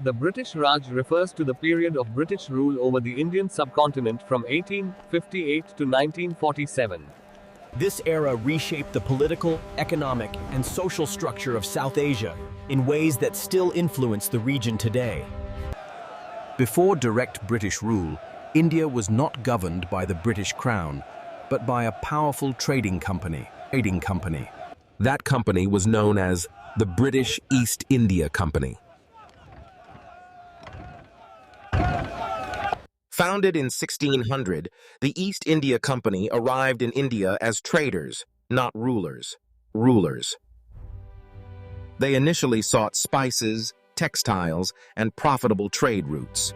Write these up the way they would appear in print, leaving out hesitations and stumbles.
The British Raj refers to the period of British rule over the Indian subcontinent from 1858 to 1947. This era reshaped the political, economic, and social structure of South Asia in ways that still influence the region today. Before direct British rule, India was not governed by the British Crown, but by a powerful trading company. That company was known as the British East India Company. Founded in 1600, the East India Company arrived in India as traders, not rulers. They initially sought spices, textiles, and profitable trade routes.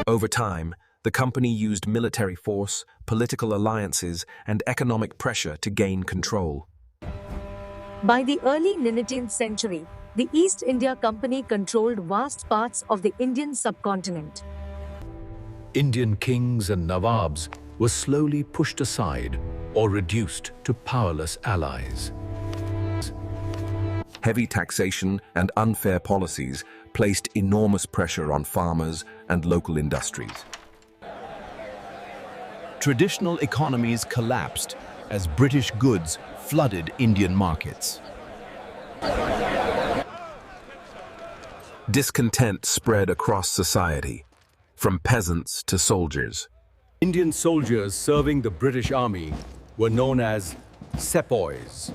Over time, the company used military force, political alliances, and economic pressure to gain control. By the early 19th century, the East India Company controlled vast parts of the Indian subcontinent. Indian kings and nawabs were slowly pushed aside or reduced to powerless allies. Heavy taxation and unfair policies placed enormous pressure on farmers and local industries. Traditional economies collapsed as British goods flooded Indian markets. Discontent spread across society, from peasants to soldiers. Indian soldiers serving the British Army were known as sepoys.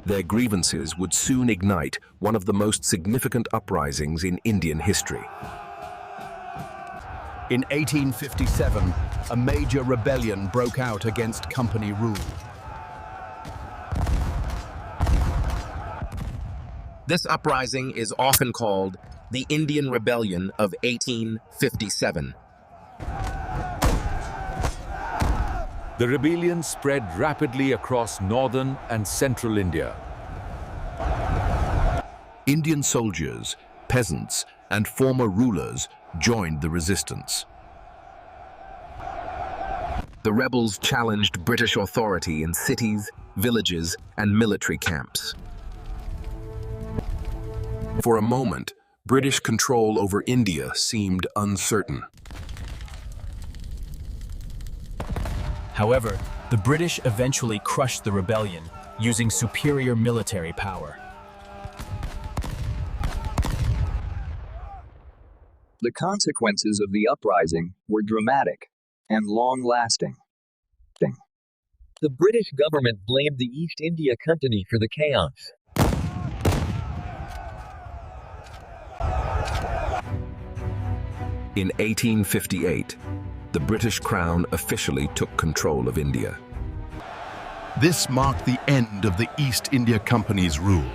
Their grievances would soon ignite one of the most significant uprisings in Indian history. In 1857, a major rebellion broke out against company rule. This uprising is often called the Indian Rebellion of 1857. The rebellion spread rapidly across northern and central India. Indian soldiers, peasants, and former rulers joined the resistance. The rebels challenged British authority in cities, villages, and military camps. For a moment, British control over India seemed uncertain. However, the British eventually crushed the rebellion using superior military power. The consequences of the uprising were dramatic and long-lasting. The British government blamed the East India Company for the chaos. In 1858, the British Crown officially took control of India. This marked the end of the East India Company's rule.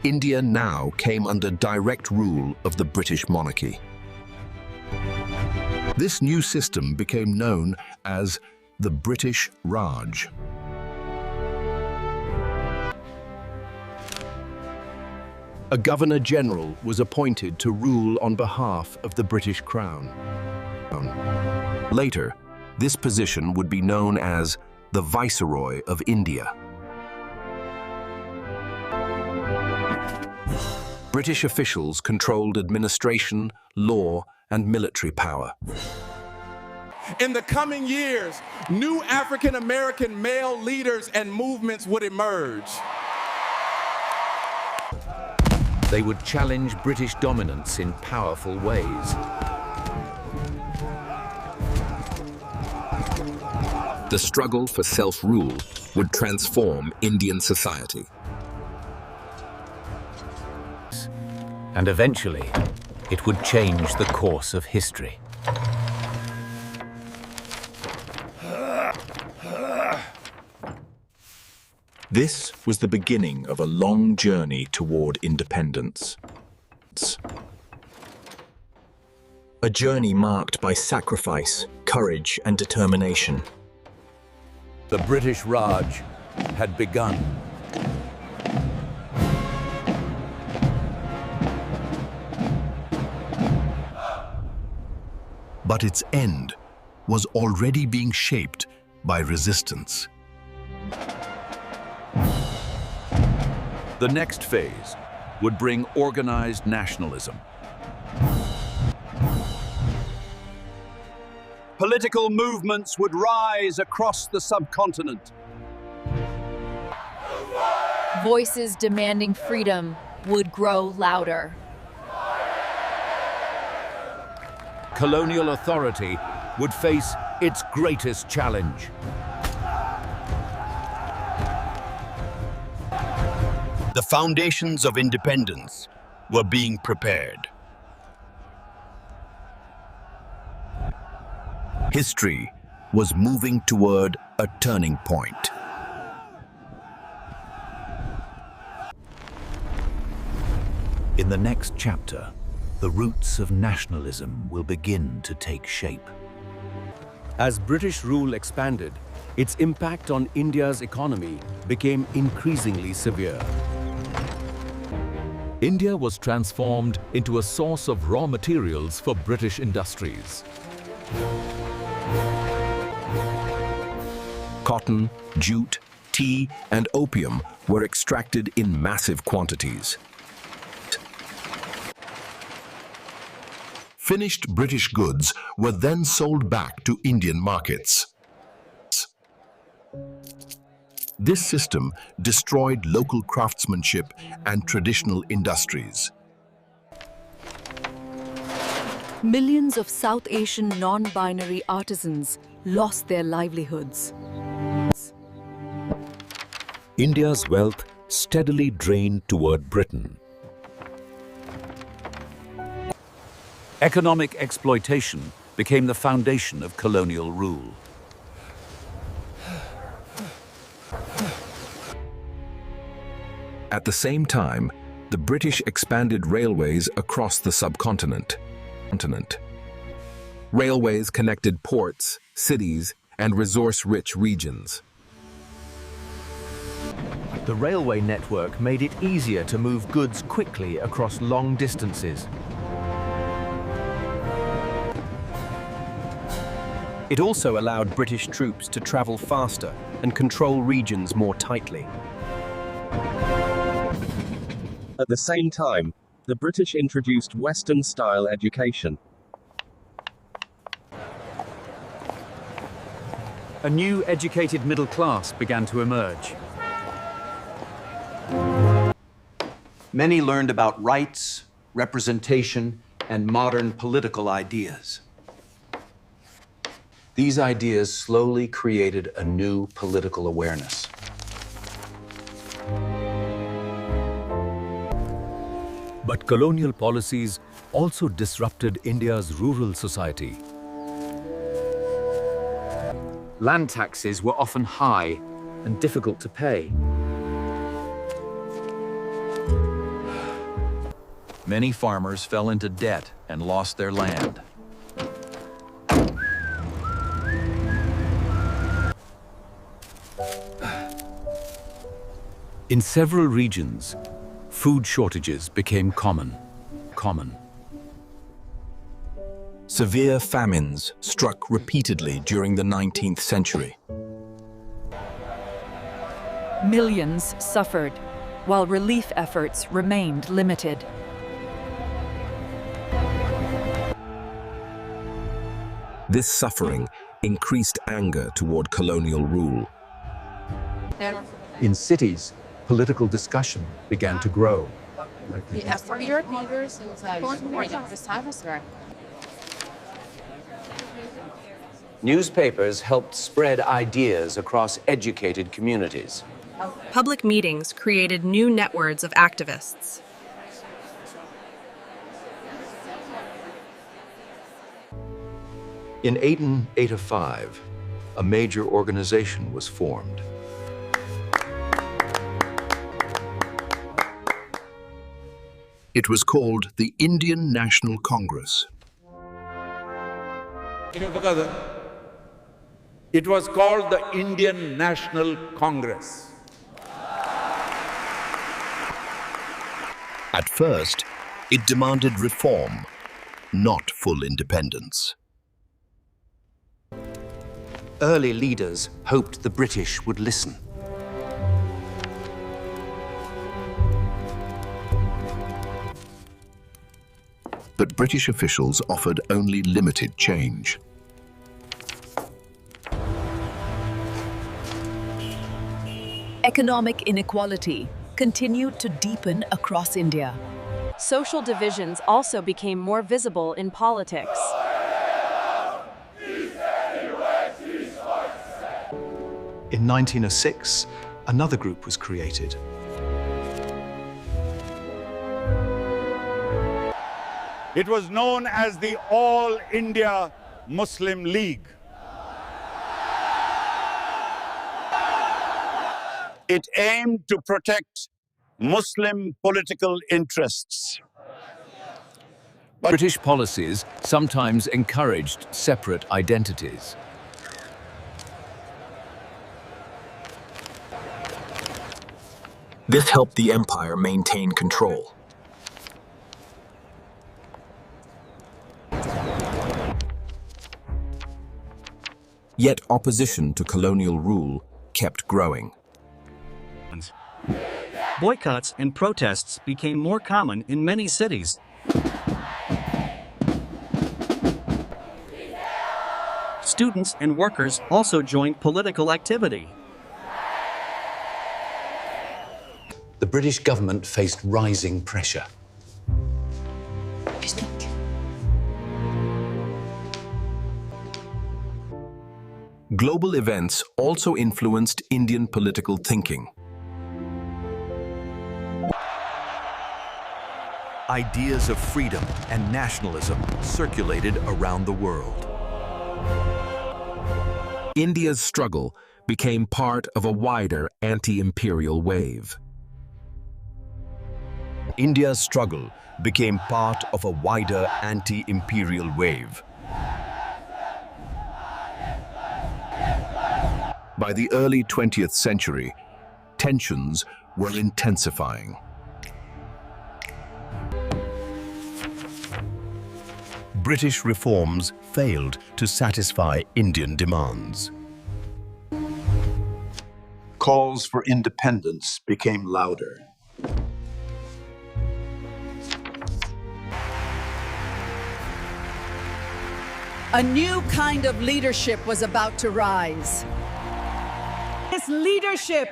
India now came under direct rule of the British monarchy. This new system became known as the British Raj. A Governor-General was appointed to rule on behalf of the British Crown. Later, this position would be known as the Viceroy of India. British officials controlled administration, law, and military power. In the coming years, new African-American male leaders and movements would emerge. They would challenge British dominance in powerful ways. The struggle for self-rule would transform Indian society. And eventually, it would change the course of history. This was the beginning of a long journey toward independence. A journey marked by sacrifice, courage, and determination. The British Raj had begun. But its end was already being shaped by resistance. The next phase would bring organized nationalism. Political movements would rise across the subcontinent. Voices demanding freedom would grow louder. Colonial authority would face its greatest challenge. The foundations of independence were being prepared. History was moving toward a turning point. In the next chapter, the roots of nationalism will begin to take shape. As British rule expanded, its impact on India's economy became increasingly severe. India was transformed into a source of raw materials for British industries. Cotton, jute, tea, and opium were extracted in massive quantities. Finished British goods were then sold back to Indian markets. This system destroyed local craftsmanship and traditional industries. Millions of South Asian non-binary artisans lost their livelihoods. India's wealth steadily drained toward Britain. Economic exploitation became the foundation of colonial rule. At the same time, the British expanded railways across the subcontinent. Railways connected ports, cities, and resource-rich regions. The railway network made it easier to move goods quickly across long distances. It also allowed British troops to travel faster and control regions more tightly. At the same time, the British introduced Western-style education. A new educated middle class began to emerge. Many learned about rights, representation, and modern political ideas. These ideas slowly created a new political awareness. But colonial policies also disrupted India's rural society. Land taxes were often high and difficult to pay. Many farmers fell into debt and lost their land. In several regions, food shortages became common. Severe famines struck repeatedly during the 19th century. Millions suffered, while relief efforts remained limited. This suffering increased anger toward colonial rule. In cities, political discussion began to grow. Newspapers helped spread ideas across educated communities. Public meetings created new networks of activists. In 1885, a major organization was formed. It was called the Indian National Congress. It was called the Indian National Congress. At first, it demanded reform, not full independence. early leaders hoped the British would listen. But British officials offered only limited change. Economic inequality continued to deepen across India. Social divisions also became more visible in politics. In 1906, another group was created. It was known as the All India Muslim League. It aimed to protect Muslim political interests. British policies sometimes encouraged separate identities. This helped the empire maintain control. Yet opposition to colonial rule kept growing. Boycotts and protests became more common in many cities. Students and workers also joined political activity. The British government faced rising pressure. Global events also influenced Indian political thinking. Ideas of freedom and nationalism circulated around the world. India's struggle became part of a wider anti-imperial wave. India's struggle became part of a wider anti-imperial wave. By the early 20th century, tensions were intensifying. British reforms failed to satisfy Indian demands. Calls for independence became louder. A new kind of leadership was about to rise. This leadership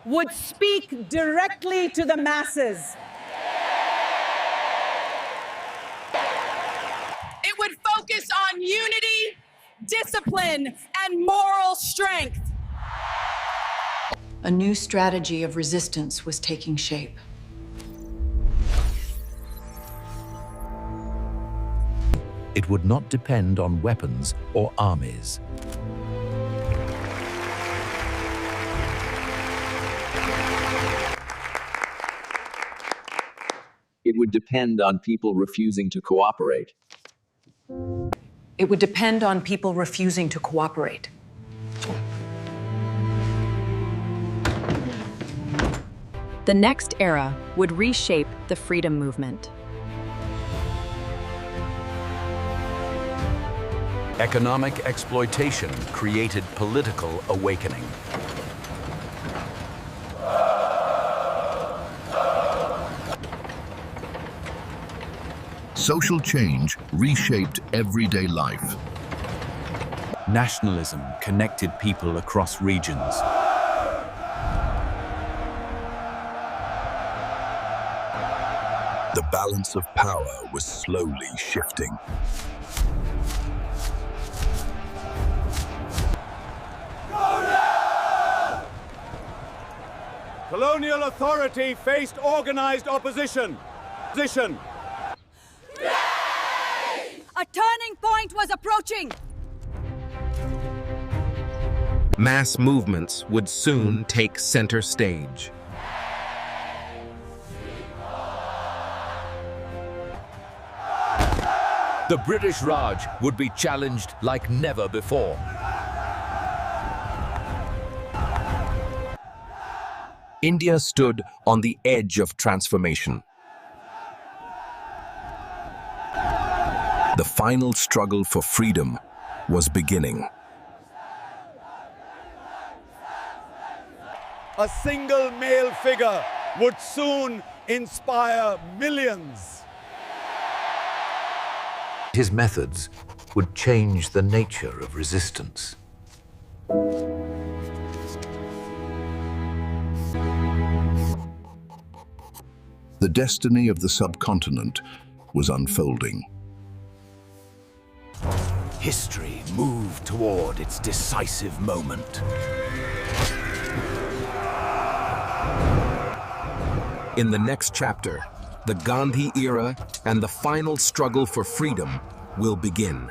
would speak directly to the masses. It would focus on unity, discipline, and moral strength. A new strategy of resistance was taking shape. It would not depend on weapons or armies. It would depend on people refusing to cooperate. It would depend on people refusing to cooperate. The next era would reshape the freedom movement. Economic exploitation created political awakening. Social change reshaped everyday life. Nationalism connected people across regions. The balance of power was slowly shifting. Colonial authority faced organized opposition. A turning point was approaching. Mass movements would soon take center stage. The British Raj would be challenged like never before. India stood on the edge of transformation. The final struggle for freedom was beginning. a single male figure would soon inspire millions. His methods would change the nature of resistance. The destiny of the subcontinent was unfolding. History moved toward its decisive moment. In the next chapter, the Gandhi era and the final struggle for freedom will begin.